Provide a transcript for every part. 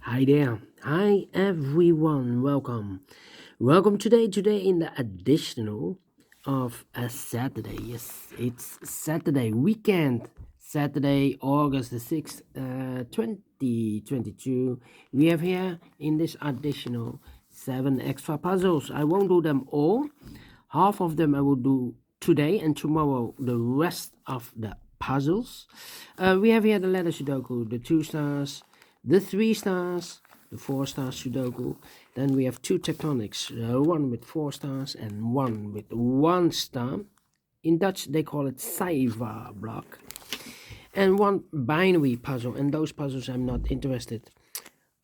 Hi there. Hi everyone. Welcome today in the additional of a Saturday. Yes, it's Saturday weekend. Saturday, August the 6th, 2022. We have here in this additional 7 extra puzzles. I won't do them all. Half of them I will do today, and tomorrow the rest of the puzzles. We have here the letter Sudoku, the 2 stars, the 3 stars, the 4 stars Sudoku. Then we have 2 tectonics, one with 4 stars and one with 1 star. In Dutch they call it Saiva block. And one binary puzzle, and those puzzles I'm not interested.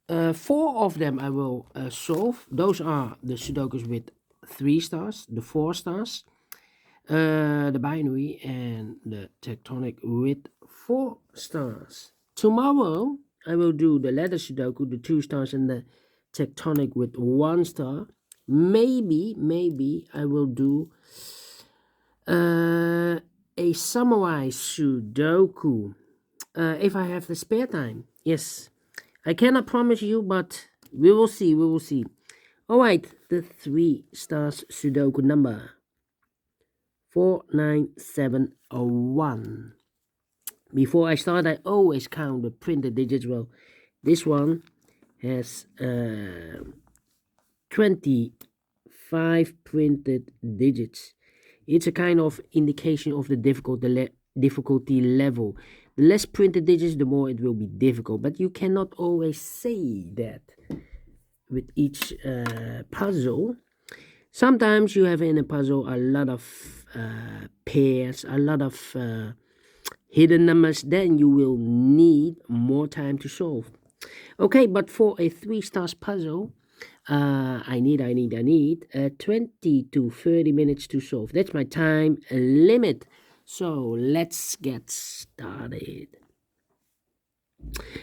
4 of them I will solve. Those are the Sudokus with 3 stars, the 4 stars, the binary, and the tectonic with 4 stars. Tomorrow I will do the letter Sudoku, the 2 stars, and the tectonic with 1 star. Maybe I will do a samurai Sudoku if I have the spare time. Yes, I cannot promise you, but we will see. Alright, the 3 stars Sudoku number 49701. Before I start, I always count the printed digits. Well, this one has 25 printed digits. It's a kind of indication of the difficulty level. The less printed digits, the more it will be difficult. But you cannot always say that with each puzzle. Sometimes you have in a puzzle a lot of pairs, a lot of hidden numbers. Then you will need more time to solve. Okay, but for a 3 stars puzzle, I need 20 to 30 minutes to solve. That's my time limit. So let's get started.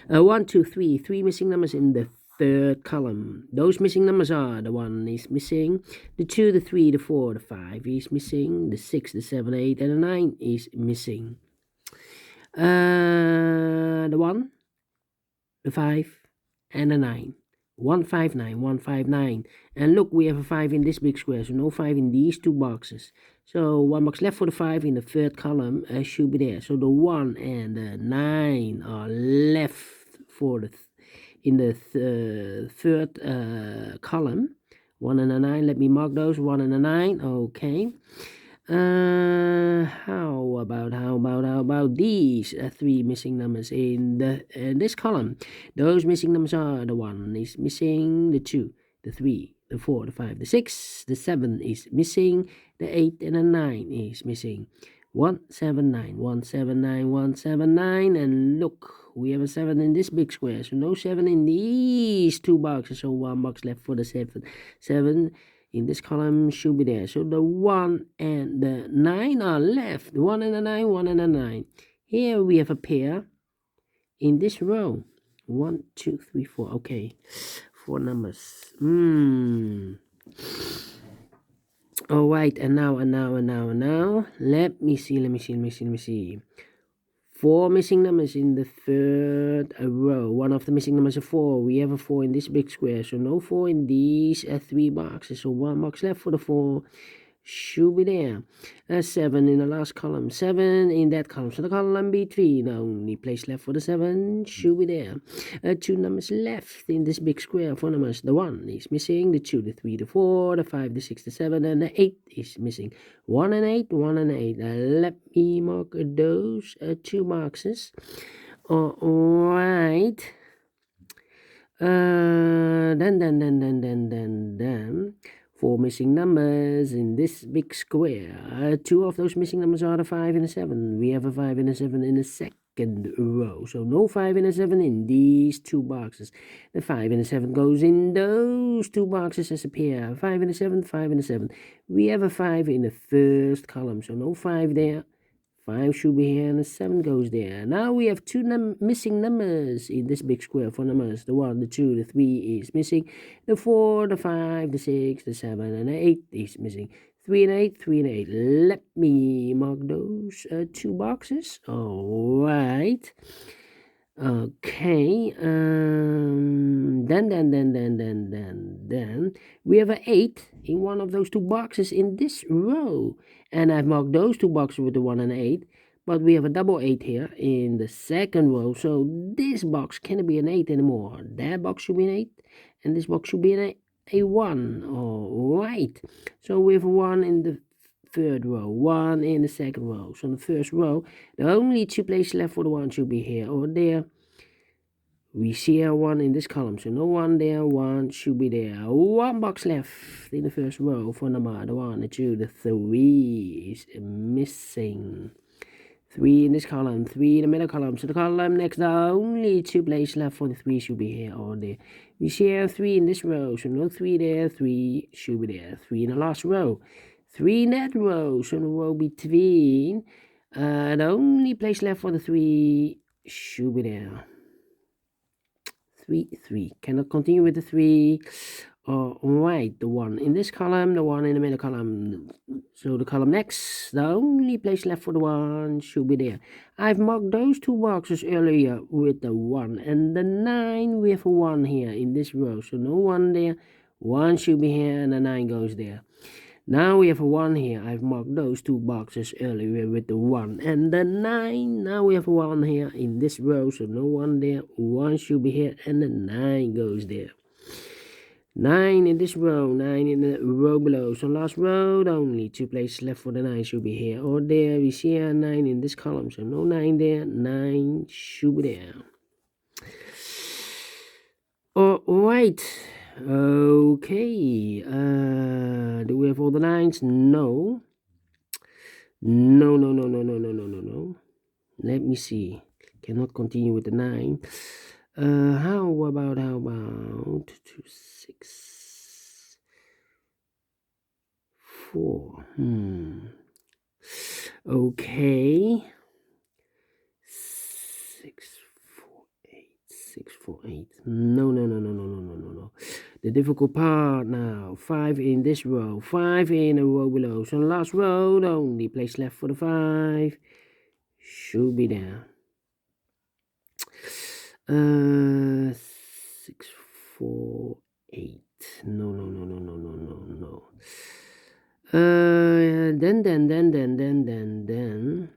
1, 2, 3. 3 missing numbers in the third column. Those missing numbers are: the 1 is missing, the 2, the 3, the 4, the 5 is missing, the 6, the 7, 8, and the 9 is missing. The 1, the 5, and the 9. 159, 159. And look, we have a 5 in this big square, so no 5 in these 2 boxes. So 1 box left for the 5 in the third column should be there. So the 1 and the 9 are left for the in the third column. 1 and a 9, let me mark those. 1 and a 9, okay. How about these 3 missing numbers in this column? Those missing numbers are: the 1 is missing, the 2, the 3, the 4, the 5, the 6, the 7 is missing, the 8 and the 9 is missing. 179, 179, 179, and look, we have a 7 in this big square, so no 7 in these 2 boxes, so 1 box left for the 7 in this column should be there. So the 1 and the 9 are left. 1 and the 9, 1 and the 9. Here we have a pair in this row. 1, 2, 3, 4. Okay, 4 numbers. All right, and now. Let me see. 4 missing numbers in the third row. One of the missing numbers is 4. We have a 4 in this big square, so no 4 in these 3 boxes. So 1 box left for the 4 should be there. 7 in the last column. 7 in that column. So the column B3. The only place left for the 7 should be there. 2 numbers left in this big square. 4 numbers. The 1 is missing. The 2, the 3, the 4, the 5, the 6, the 7, and the 8 is missing. 1 and 8, 1 and 8. Let me mark those 2 boxes. All right. Then 4 missing numbers in this big square. 2 of those missing numbers are the 5 and the 7. We have a 5 and a 7 in the second row. So no 5 and a 7 in these 2 boxes. The 5 and the 7 goes in those 2 boxes as a pair. 5 and a 7, 5 and a 7. We have a 5 in the first column. So no 5 there. 5 should be here, and the 7 goes there. Now we have 2 missing numbers in this big square. 4 numbers. The 1, the 2, the 3 is missing. The 4, the 5, the 6, the 7, and the 8 is missing. 3 and 8, 3 and 8. Let me mark those 2 boxes. All right. Okay. Then we have an 8 in one of those two boxes in this row. And I've marked those two boxes with the 1 and 8. But we have a double 8 here in the second row. So this box cannot be an 8 anymore. That box should be an 8. And this box should be a 1. Alright. So we have a 1 in the third row, 1 in the second row. So in the first row, the only two places left for the 1 should be here or there. We see a 1 in this column, so no 1 there, 1 should be there. 1 box left in the first row for number the 1, the 2, the 3 is missing. 3 in this column, 3 in the middle column. So the column next, the only two places left for the 3 should be here or there. We see a 3 in this row, so no 3 there, 3 should be there. 3 in the last row, 3 in that row, so the row between. The only place left for the 3 should be there. 3 cannot continue with the 3. Right, the 1 in this column, the 1 in the middle column. So the column next, the only place left for the 1 should be there. I've marked those two boxes earlier with the 1 and the 9. We have a 1 here in this row, so no 1 there. 1 should be here and the 9 goes there. Now we have a 1 here. I've marked those two boxes earlier with the 1 and the 9. Now we have a 1 here in this row, so no 1 there. 1 should be here and the 9 goes there. 9 in this row, 9 in the row below. So last row, the only two places left for the 9 should be here or there. We see a 9 in this column, so no 9 there. 9 should be there. Alright. Okay, do we have all the 9s? No. No. Let me see. Cannot continue with the 9. How about 2, 6, 4? Okay. 6, 4, 8. No. The difficult part now. 5 in this row. 5 in a row below. So last row, the only place left for the 5 should be there. 6, 4, 8. No. Then.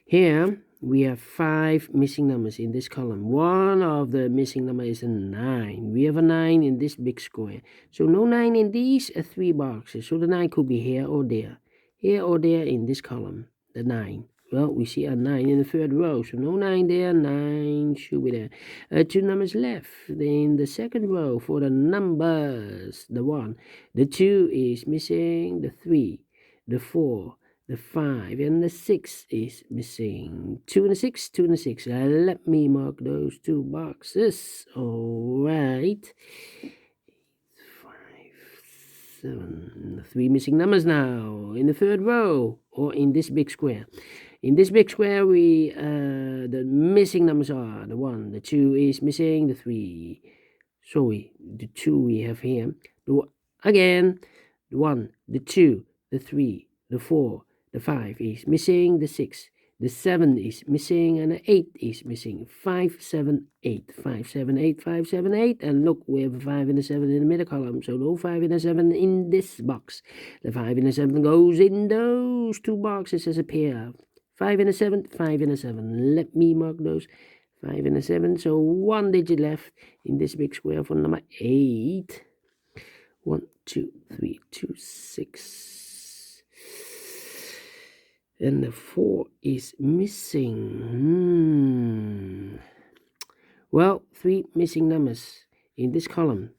Here we have 5 missing numbers in this column. One of the missing number is a 9. We have a 9 in this big square. So no 9 in these 3 boxes. So the 9 could be here or there. Here or there in this column. The 9. Well, we see a 9 in the third row. So no 9 there. 9 should be there. 2 numbers left in the second row for the numbers. The 1. The 2 is missing. The 3. The 4. The 5 and the 6 is missing. 2 and a 6, 2 and a 6. Let me mark those 2 boxes. Alright. 5, 7. 3 missing numbers now in the third row or in this big square. In this big square, the missing numbers are the 1, the 2 is missing, the 3. Sorry, the 2 we have here. Again, the 1, the 2, the 3, the 4. The 5 is missing, the 6, the 7 is missing, and the 8 is missing. 5, 7, 8. 5, 7, 8, 5, 7, 8. And look, we have a 5 and a 7 in the middle column. So no 5 and a 7 in this box. The 5 and a 7 goes in those 2 boxes as a pair. 5 and a 7, 5 and a 7. Let me mark those. 5 and a 7. So 1 digit left in this big square for number 8. 1, 2, 3, 2, 6. And the 4 is missing. Well, 3 missing numbers in this column.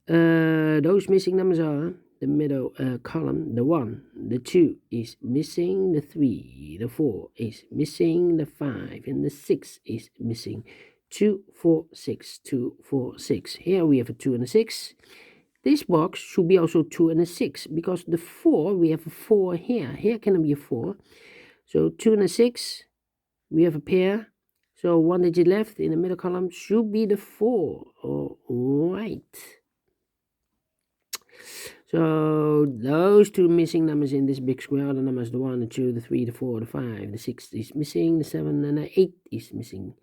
Those missing numbers are the middle column. The 1, the 2 is missing. The 3, the 4 is missing. The 5 and the 6 is missing. 2, 4, 6. 2, 4, 6. Here we have a 2 and a 6. This box should be also 2 and a 6 because the 4, we have a 4 here. Here can be a 4. So 2 and a 6, we have a pair. So 1 digit left in the middle column should be the 4. All right. So those 2 missing numbers in this big square are the numbers the 1, the 2, the 3, the 4, the 5. The 6 is missing. The 7 and the 8 is missing.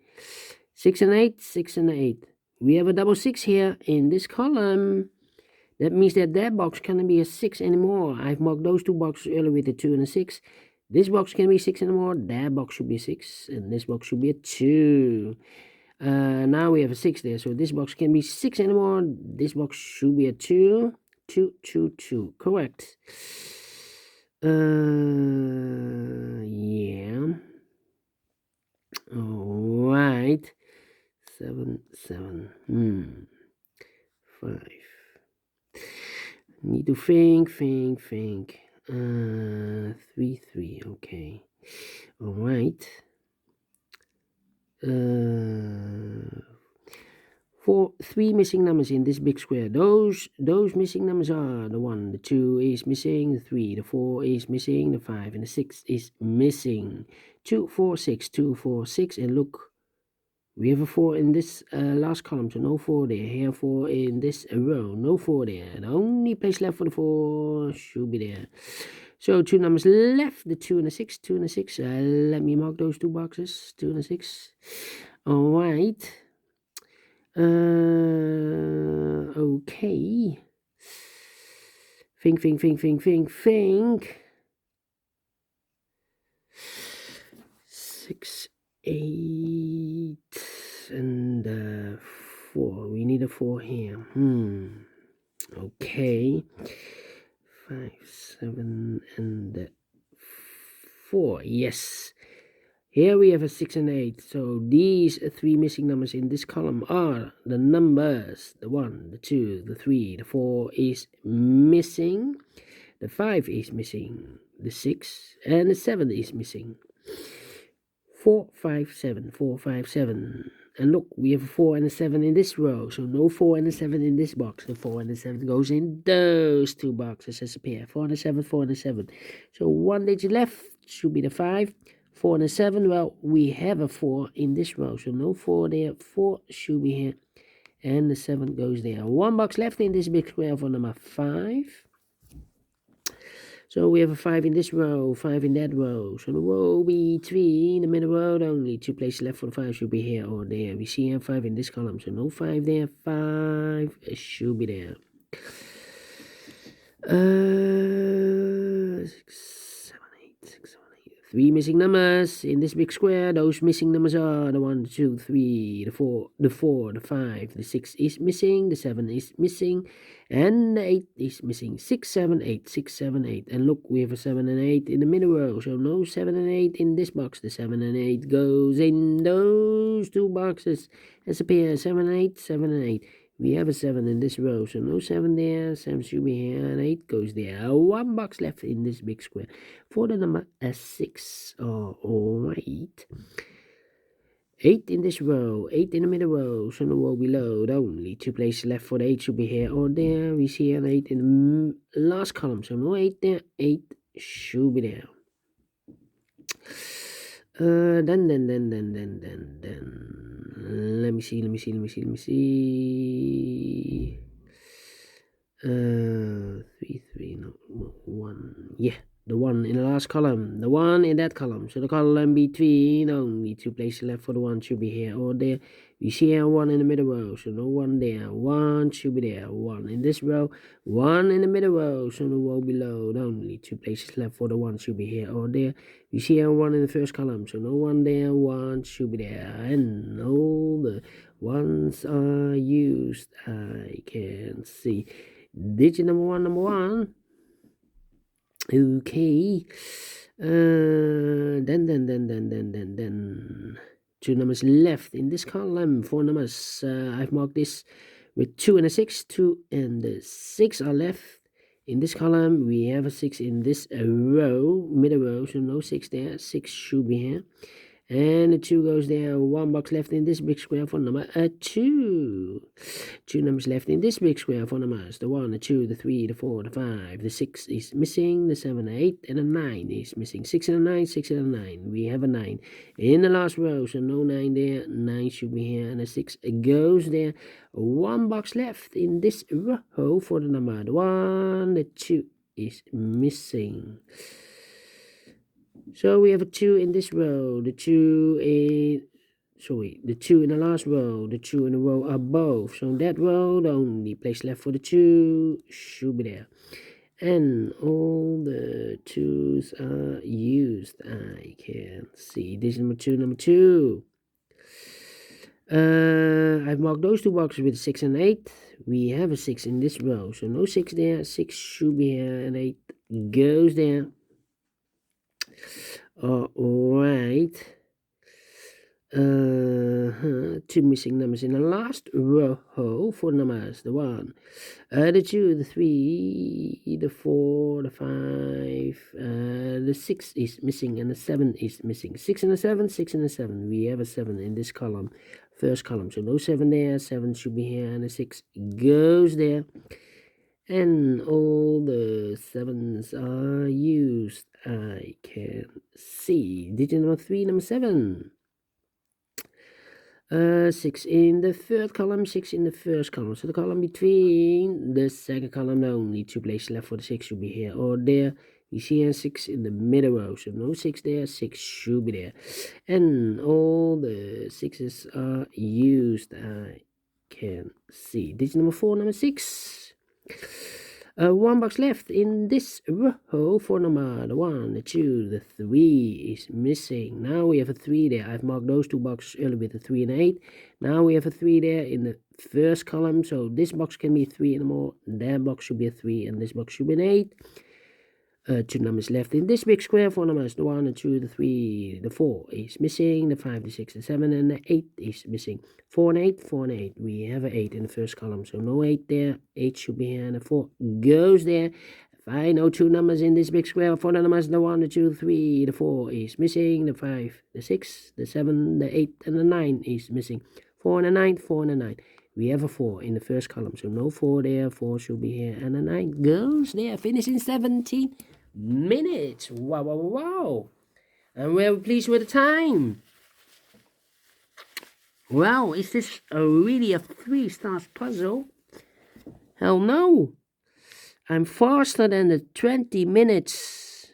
6 and 8, 6 and 8. we have a double 6 here in this column. That means that box cannot be a 6 anymore. I've marked those two boxes earlier with a 2 and a 6. This box can be 6 anymore. That box should be a 6. And this box should be a 2. Now we have a 6 there. So this box can be 6 anymore. This box should be a 2. 2, 2, 2. Correct. Yeah. All right. 7, 7. 5. Need to think. 3, 3. Okay. All right. 3 missing numbers in this big square. Those missing numbers are the 1, the 2 is missing, the 3, the 4 is missing, the 5, and the 6 is missing. 2, 4, 6, 2, 4, 6, and look, we have a 4 in this last column, so no 4 there. Here 4 in this row, no 4 there. The only place left for the 4 should be there. So 2 numbers left, the 2 and the 6, 2 and the 6. Let me mark those 2 boxes, 2 and the 6. All right. Okay. Think. 6, 8, and 4. We need a 4 here. Okay. 5, 7, and 4. Yes. Here we have a 6 and 8. So these 3 missing numbers in this column are the numbers. The 1, the 2, the 3, the 4 is missing. The 5 is missing. The 6 and the 7 is missing. 4, 5, 7. 4, 5, 7. And look, we have a 4 and a 7 in this row. So no 4 and a 7 in this box. The 4 and the 7 goes in those 2 boxes as a pair. 4 and a 7, 4 and a 7. So 1 digit left should be the 5. 4 and a 7, well, we have a 4 in this row, so no 4 there. 4 should be here, and the 7 goes there. 1 box left in this big square for number 5. So we have a 5 in this row, 5 in that row. So the row between the middle row, only 2 places left for the 5 should be here or there. We see here 5 in this column, so no 5 there. 5 should be there. 6, 7, 8, 6, 7, 8. 3 missing numbers in this big square. Those missing numbers are the 1, 2, 3, the 4, the 5, the 6 is missing, the 7 is missing, and the 8 is missing. 6, 7, 8, 6, 7, 8. And look, we have a 7 and 8 in the middle row, so no 7 and 8 in this box. The 7 and 8 goes in those 2 boxes as a pair. 7 and 8, 7 and 8. We have a 7 in this row, so no 7 there. 7 should be here, and 8 goes there. 1 box left in this big square for the number 6. All right. 8 in this row, 8 in the middle row, so the row below. Only 2 places left for the 8 should be here or there. We see an 8 in the last column, so no 8 there. 8 should be there. Then. Let me see. 3, no, 1. Yeah, the 1 in the last column, the 1 in that column. So the column between, only 2 places left for the 1 should be here or there. We see here 1 in the middle row, so no 1 there. 1 should be there. 1 in this row, 1 in the middle row, so no row below. Only 2 places left for the 1 should be here or there. We see here 1 in the first column, so no 1 there. 1 should be there, and all the 1s are used. I can see digit number 1. Okay. Then 2 numbers left in this column. 4 numbers. I've marked this with 2 and a 6. 2 and the 6 are left in this column. We have a 6 in this row, middle row, so no 6 there. 6 should be here, and the 2 goes there. 1 box left in this big square for number 2. 2 numbers left in this big square for numbers. The 1, the 2, the 3, the 4, the 5, the 6 is missing. The 7, the 8, and the 9 is missing. 6 and a 9, 6 and a 9. We have a 9 in the last row, so no 9 there. 9 should be here, and the 6 goes there. 1 box left in this row for the number. The 1, the 2 is missing. So we have a 2 in this row. The 2 in sorry, the 2 in the last row, the 2 in the row above. So in that row, the only place left for the 2 should be there. And all the 2s are used. I can see. This is number 2. I've marked those 2 boxes with 6 and 8. We have a 6 in this row, so no 6 there. 6 should be here, and 8 goes there. Alright. 2 missing numbers in the last row for numbers. The 1, the 2, the 3, the 4, the 5, the 6 is missing, and the 7 is missing. 6 and a 7, 6 and a 7. We have a 7 in this column, first column. So no 7 there. 7 should be here, and the 6 goes there. And all the 7s are used. I can see. Digit number 3, number 7. 6 in the third column, 6 in the first column. So the column between the second column, the only 2 places left for the 6 should be here or there. You see here 6 in the middle row, so no 6 there, 6 should be there. And all the 6s are used. I can see. Digit number 4, number 6. 1 box left in this row for number 1, the 2, the 3 is missing. Now we have a 3 there. I've marked those 2 boxes earlier with a 3 and 8. Now we have a 3 there in the first column. So this box can be 3 and more. That box should be a 3, and this box should be an 8. 2 numbers left in this big square. 4 numbers, the 1, the 2, the 3, the 4 is missing. The 5, the 6, the 7, and the 8 is missing. 4 and 8, 4 and 8. We have an 8 in the first column, so no 8 there. 8 should be here, and the 4 goes there. If I know 2 numbers in this big square, 4 numbers, the 1, the 2, the 3, the 4 is missing. The 5, the 6, the 7, the 8, and the 9 is missing. 4 and a 9, 4 and a 9. We have a 4 in the first column, so no 4 there. 4 should be here, and a 9 goes there. Finish in 17 minutes. Wow. I'm very pleased with the time. Wow, is this really a 3 stars puzzle? Hell no. I'm faster than the 20 minutes.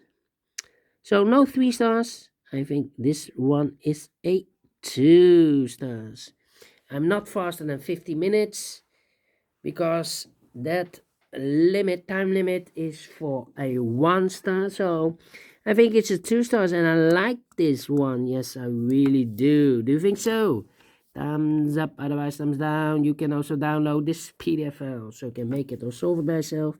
So no 3 stars. I think this one is a 2 stars. I'm not faster than 50 minutes because that time limit is for a 1 star. So I think it's a 2 stars, and I like this one. Yes, I really do. Do you think so? Thumbs up, otherwise thumbs down. You can also download this PDF file so you can make it or solve it by yourself.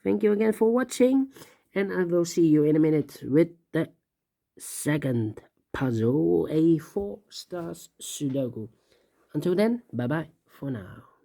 Thank you again for watching, and I will see you in a minute with the second puzzle, a 4 stars Sudoku. Until then, bye bye for now.